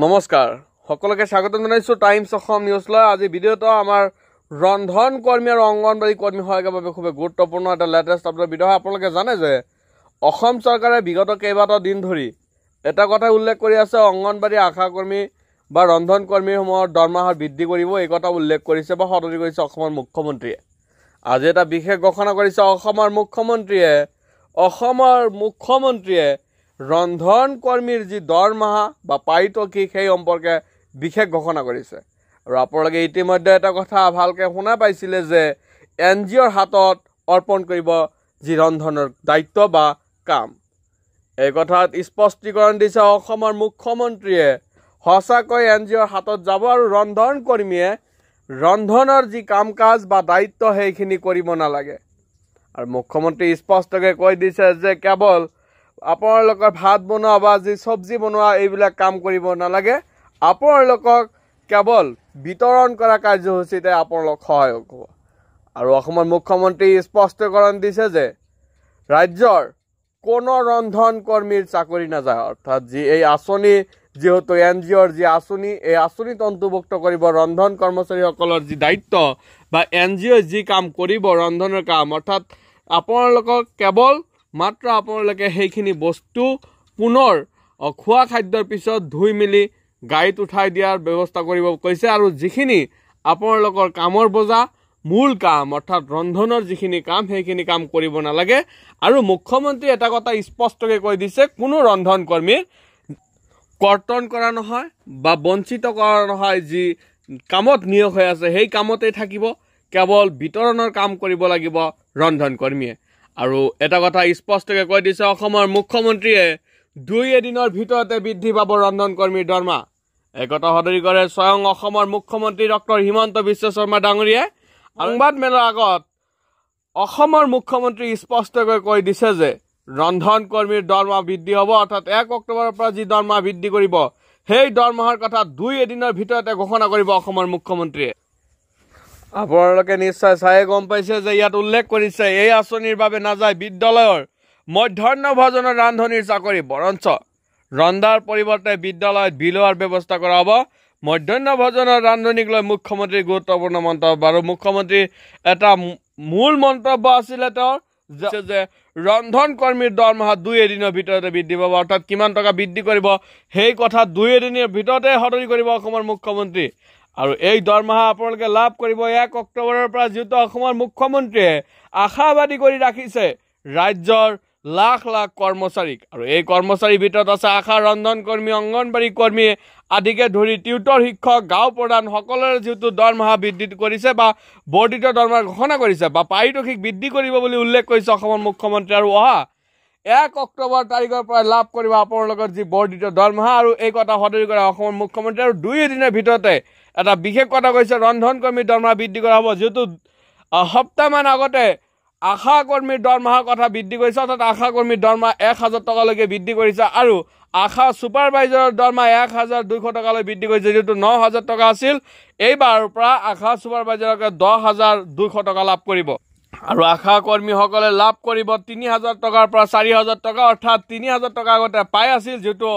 নমস্কাৰ সকলোকে স্বাগতম জনাইছো টাইমছ অসম নিউজলৈ। আজি ভিডিঅ'টো আমাৰ ৰন্ধন কৰ্মী আৰু অংগনবাড়ী কৰ্মী সহায়কৰ বাবে খুব গুৰুত্বপূৰ্ণ এটা লেটেষ্ট আপডেট ভিডিঅ'। আপোনালোকে জানে যে অসম চৰকাৰে বিগত কেইবাটাও দিন ধৰি এটা কথা উল্লেখ কৰি আছে, অংগনবাড়ী আশা কৰ্মী বা ৰন্ধন কৰ্মীসমূহৰ দৰমহা বৃদ্ধি কৰিব, এই কথা উল্লেখ কৰিছে বা সদৰি কৰিছে অসমৰ মুখ্যমন্ত্ৰীয়ে। আজি এটা বিশেষ ঘোষণা কৰিছে অসমৰ মুখ্যমন্ত্ৰীয়ে ৰন্ধন কৰ্মীৰ যি দৰমহা বা পাৰিতোষিক সেই সম্পৰ্কে বিশেষ ঘোষণা কৰিছে। আৰু আপোনালোকে ইতিমধ্যে এটা কথা ভালকৈ শুনা পাইছিলে যে NGOৰ হাতত অৰ্পণ কৰিব যি ৰন্ধনৰ দায়িত্ব বা কাম। এই কথাত স্পষ্টীকৰণ দিছে অসমৰ মুখ্যমন্ত্ৰীয়ে। সঁচাকৈ NGOৰ হাতত যাব আৰু ৰন্ধন কৰ্মীয়ে ৰন্ধনৰ যি কাম কাজ বা দায়িত্ব সেইখিনি কৰিব নালাগে। আৰু মুখ্যমন্ত্ৰী স্পষ্টকৈ কৈ দিছে যে কেৱল আপোনালোকৰ ভাত বনোৱা বা যি চব্জি বনোৱা এইবিলাক কাম কৰিব নালাগে, আপোনালোকক কেৱল বিতৰণ কৰা কাৰ্যসূচীতে আপোনালোক সহায়ক হ'ব। আৰু অসমৰ মুখ্যমন্ত্ৰী স্পষ্টীকৰণ দিছে যে ৰাজ্যৰ কোনো ৰন্ধন কৰ্মীৰ চাকৰি নাযায়, অৰ্থাৎ যি এই আঁচনি যিহেতু NGOৰ যি আঁচনি, এই আঁচনিত অন্তৰ্ভুক্ত কৰিব ৰন্ধন কৰ্মচাৰীসকলৰ যি দায়িত্ব বা NGOই যি কাম কৰিব ৰন্ধনৰ কাম, অৰ্থাৎ আপোনালোকক কেৱল মাত্ৰ আপোনালোকে সেইখিনি বস্তু পুনৰ খোৱা খাদ্যৰ পিছত ধুই মেলি গাড়ীত উঠাই দিয়াৰ ব্যৱস্থা কৰিব কৈছে। আৰু যিখিনি আপোনালোকৰ কামৰ বজা মূল কাম অৰ্থাৎ ৰন্ধনৰ যিখিনি কাম সেইখিনি কাম কৰিব নালাগে। আৰু মুখ্যমন্ত্ৰী এটা কথা স্পষ্টকৈ কৈ দিছে, কোনো ৰন্ধন কৰ্মীৰ কৰ্তন কৰা নহয় বা বঞ্চিত কৰা নহয়। যি কামত নিয়োগ হৈ আছে সেই কামতেই থাকিব, কেৱল বিতৰণৰ কাম কৰিব লাগিব ৰন্ধন কৰ্মীয়ে। আৰু এটা কথা স্পষ্টকৈ কৈ দিছে অসমৰ মুখ্যমন্ত্ৰীয়ে, 2 এদিনৰ ভিতৰতে বৃদ্ধি পাব ৰন্ধন কৰ্মীৰ দৰমহা। এই কথা সদৰি কৰে স্বয়ং অসমৰ মুখ্যমন্ত্ৰী ডক্টৰ হিমন্ত বিশ্ব শৰ্মা ডাঙৰীয়াই। সংবাদ মেলৰ আগত অসমৰ মুখ্যমন্ত্ৰী স্পষ্টকৈ কৈ দিছে যে ৰন্ধন কৰ্মীৰ দৰমহা বৃদ্ধি হ'ব, অৰ্থাৎ 1 অক্টোবৰৰ পৰা যি দৰমহা বৃদ্ধি কৰিব সেই দৰমহাৰ কথা 2 এদিনৰ ভিতৰতে ঘোষণা কৰিব অসমৰ মুখ্যমন্ত্ৰীয়ে। আপোনালোকে নিশ্চয় চাই গম পাইছে যে ইয়াত উল্লেখ কৰিছে এই আঁচনিৰ বাবে নাযায় বিদ্যালয়ৰ মধ্যাহ্ন ভোজনৰ ৰান্ধনিৰ চাকৰি, বৰঞ্চ ৰন্ধাৰ পৰিৱৰ্তে বিদ্যালয়ত বিলোৱাৰ ব্যৱস্থা কৰা হ'ব। মধ্যাহ্ন ভোজনৰ ৰান্ধনিক লৈ মুখ্যমন্ত্ৰীৰ গুৰুত্বপূৰ্ণ মন্তব্য। আৰু মুখ্যমন্ত্ৰীৰ এটা মূল মন্তব্য আছিলে তেওঁৰ যে ৰন্ধন কৰ্মীৰ দৰমহা 2 এদিনৰ ভিতৰতে বৃদ্ধি পাব, অৰ্থাৎ কিমান টকা বৃদ্ধি কৰিব সেই কথা 2 এদিনৰ ভিতৰতে সদৰি কৰিব অসমৰ মুখ্যমন্ত্ৰী। আৰু এই দৰমহা আপোনালোকে লাভ কৰিব 1 অক্টোবৰৰ পৰা, যিহেতু অসমৰ মুখ্যমন্ত্ৰীয়ে আশাবাদী কৰি ৰাখিছে ৰাজ্যৰ লাখ লাখ কৰ্মচাৰীক। আৰু এই কৰ্মচাৰীৰ ভিতৰত আছে আশা, ৰন্ধন কৰ্মী, অংগনবাড়ী কৰ্মী আদিকে ধৰি টিউটৰ শিক্ষক, গাঁও প্ৰধান সকলোৰে যিহেতু দৰমহা বৃদ্ধি কৰিছে বা বৰ্ধিত দৰমহা ঘোষণা কৰিছে বা পাৰিতোষিক বৃদ্ধি কৰিব বুলি উল্লেখ কৰিছে অসমৰ মুখ্যমন্ত্ৰী। আৰু অহা 1 অক্টোবৰ তাৰিখৰ পৰা লাভ কৰিব আপোনালোকৰ যি বৰ্ধিত দৰমহা। আৰু এই কথা সদৰি কৰে অসমৰ মুখ্যমন্ত্ৰী। আৰু 2 এদিনৰ ভিতৰতে এটা বিশেষ কথা কৈছে, ৰন্ধন কৰ্মীৰ দৰমহা বৃদ্ধি কৰা হ'ব, যিহেতু সপ্তাহমান আগতে আশা কৰ্মীৰ দৰমহাৰ কথা বৃদ্ধি কৰিছে, অৰ্থাৎ আশা কৰ্মীৰ দৰমহা 1000 টকালৈকে বৃদ্ধি কৰিছে। আৰু আশা ছুপাৰভাইজাৰৰ দৰমহা 1200 টকালৈ বৃদ্ধি কৰিছে, যিহেতু 9000 টকা আছিল। এইবাৰৰ পৰা আশা ছুপাৰভাইজাৰকে 10200 টকা লাভ কৰিব। আৰু আশা কৰ্মীসকলে লাভ কৰিব 3000 টকাৰ পৰা 4000 টকা, অৰ্থাৎ 3000 টকা আগতে পাই আছিল, যিহেতু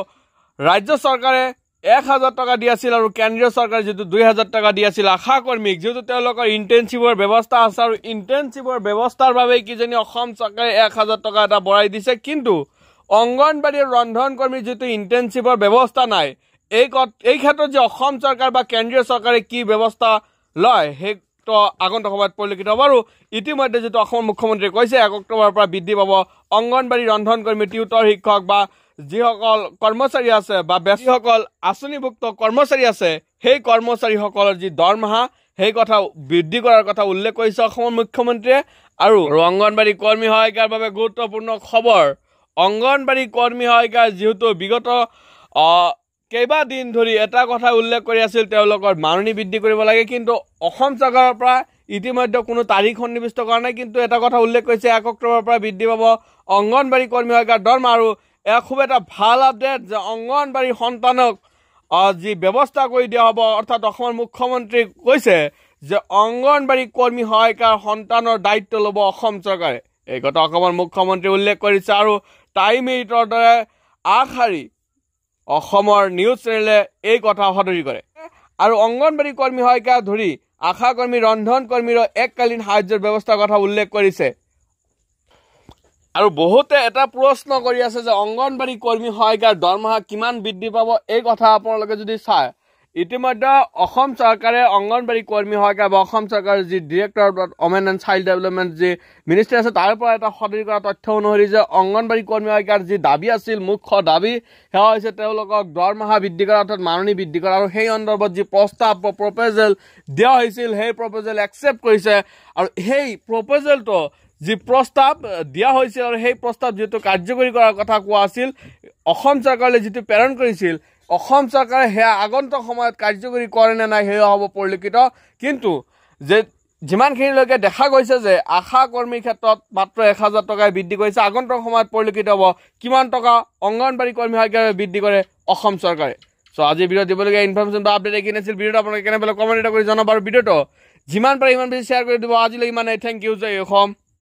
ৰাজ্য চৰকাৰে 1000 টকা দি আছিল আৰু কেন্দ্ৰীয় চৰকাৰে যিহেতু 2000 টকা দি আছিল আশা কৰ্মীক, যিহেতু তেওঁলোকৰ ইণ্টেনচিভৰ ব্যৱস্থা আছে। আৰু ইণ্টেনচিভৰ ব্যৱস্থাৰ বাবেই কিজানি অসম চৰকাৰে 1000 টকা এটা বঢ়াই দিছে। কিন্তু অংগনবাড়ী ৰন্ধন কৰ্মীৰ যিটো ইণ্টেনচিভৰ ব্যৱস্থা নাই, এই ক্ষেত্ৰত যে অসম চৰকাৰ বা কেন্দ্ৰীয় চৰকাৰে কি ব্যৱস্থা লয় সেইটো আগন্তুক সময়ত পৰিলক্ষিত হ'ব। আৰু ইতিমধ্যে যিটো অসমৰ মুখ্যমন্ত্ৰীয়ে কৈছে 1 অক্টোবৰৰ পৰা বৃদ্ধি পাব অংগনবাড়ী ৰন্ধন কৰ্মী, টিউটৰ শিক্ষক বা যিসকল কৰ্মচাৰী আছে বা যিসকল আঁচনিভুক্ত কৰ্মচাৰী আছে সেই কৰ্মচাৰীসকলৰ যি দৰমহা সেই কথা বৃদ্ধি কৰাৰ কথা উল্লেখ কৰিছে অসমৰ মুখ্যমন্ত্ৰীয়ে। আৰু অংগনবাড়ী কৰ্মী সহায়িকাৰ বাবে গুৰুত্বপূৰ্ণ খবৰ, অংগনবাড়ী কৰ্মী সহায়িকাৰ যিহেতু বিগত কেইবাদিন ধৰি এটা কথা উল্লেখ কৰি আছিল তেওঁলোকৰ মাননি বৃদ্ধি কৰিব লাগে, কিন্তু অসম চৰকাৰৰ পৰা ইতিমধ্যে কোনো তাৰিখ সন্নিৱিষ্ট কৰা নাই। কিন্তু এটা কথা উল্লেখ কৰিছে 1 অক্টোবৰৰ পৰা বৃদ্ধি পাব অংগনবাড়ী কৰ্মী সহায়িকাৰ দৰমহা। আৰু খুব এটা ভাল আপডেট যে অংগনবাড়ী সন্তানক যি ব্যৱস্থা কৰি দিয়া হ'ব, অৰ্থাৎ অসমৰ মুখ্যমন্ত্ৰী কৈছে যে অংগনবাড়ী কৰ্মী সহায়িকাৰ সন্তানৰ দায়িত্ব ল'ব অসম চৰকাৰে। এই কথা অসমৰ মুখ্যমন্ত্ৰী উল্লেখ কৰিছে। আৰু টাইম মেৰিটৰ দৰে আগশাৰী অসমৰ নিউজ চেনেলে এই কথা সদৰি কৰে আৰু অংগনবাড়ী কৰ্মী সহায়িকা ধৰি আশা কৰ্মী ৰন্ধন কৰ্মীৰ এককালীন সাহায্যৰ ব্যৱস্থাৰ কথা উল্লেখ কৰিছে আৰু বহুতে এটা প্ৰশ্ন কৰি আছে যে অংগনবাড়ী কৰ্মী সহায়িকাৰ দৰমহা কিমান বৃদ্ধি পাব এই কথা আপোনালোকে যদি চায় ইতিমধ্যে অসম চৰকাৰে অংগনবাড়ী কৰ্মী সহায়িকা বা অসম চৰকাৰৰ যি director women and child development যি মিনিষ্ট্ৰী আছে তাৰ পৰা এটা সদৰি কৰা তথ্য অনুসৰি যে অংগনবাড়ী কৰ্মী সহায়িকাৰ যি দাবী আছিল মুখ্য দাবী সেয়া হৈছে তেওঁলোকক দৰমহা বৃদ্ধি কৰা অৰ্থাৎ মাননি বৃদ্ধি কৰা আৰু সেই সন্দৰ্ভত যি প্ৰস্তাৱ প্ৰপ'জেল দিয়া হৈছিল সেই প্ৰপ'জেল একচেপ্ট কৰিছে আৰু সেই প্ৰপ'জেলটো যি প্ৰস্তাৱ দিয়া হৈছিল আৰু সেই প্ৰস্তাৱ যিটো কাৰ্যকৰী কৰাৰ কথা কোৱা আছিল অসম চৰকাৰলৈ যিটো প্ৰেৰণ কৰিছিল অসম চৰকাৰে সেয়া আগন্তুক সময়ত কাৰ্যকৰী কৰে নে নাই সেয়া হ'ব পৰিলক্ষিত কিন্তু যে যিমানখিনিলৈকে দেখা গৈছে যে আশা কৰ্মীৰ ক্ষেত্ৰত মাত্ৰ 1000 টকাই বৃদ্ধি কৰিছে আগন্তুক সময়ত পৰিলক্ষিত হ'ব কিমান টকা অংগনবাড়ী কৰ্মী সহায়িকাৰে বৃদ্ধি কৰে অসম চৰকাৰে চ' আজি ভিডিঅ' দিবলগীয়া ইনফৰমেশ্যন বা আপডেট কি আছিল ভিডিঅ'টো আপোনালোকে কেনে পালে কমেণ্ট কৰি জনাব আৰু ভিডিঅ'টো যিমান পাৰে ইমান বেছি শ্বেয়াৰ কৰি দিব আজিলৈ ইমানেই থেংক ইউ জয় অসম